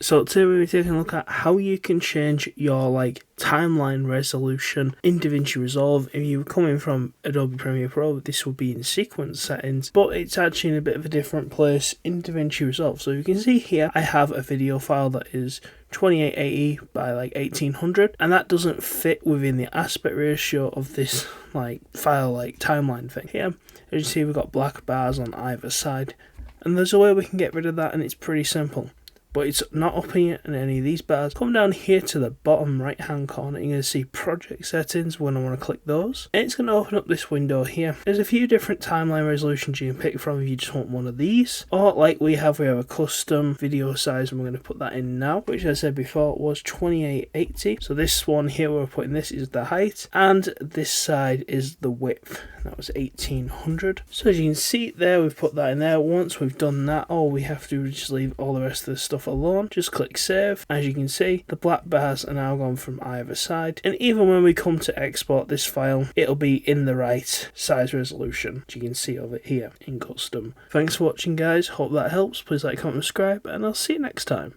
So today we're taking a look at how you can change your timeline resolution in DaVinci Resolve. If you're coming from Adobe Premiere Pro, this will be in sequence settings, but it's actually in a bit of a different place in DaVinci Resolve. So you can see here I have a video file that is 2880 by 1800, and that doesn't fit within the aspect ratio of this file timeline thing. Here, as you see, we've got black bars on either side, and there's a way we can get rid of that, and it's pretty simple. But it's not up here in any of these bars. Come down here to the bottom right hand corner, you're going to see project settings when I want to click those. And it's going to open up this window here. There's a few different timeline resolutions you can pick from if you just want one of these. Or we have a custom video size, and we're going to put that in now, which I said before was 2880. So this one here we're putting this is the height, and this side is the width. That was 1800. So as you can see there, we've put that in there. Once we've done that, all we have to do is just leave all the rest of the stuff alone. Just click save. As you can see, the black bars are now gone from either side, and even when we come to export this file, it'll be in the right size resolution, as you can see over here in custom. Thanks for watching, guys. Hope that helps. Please like, comment, subscribe, and I'll see you next time.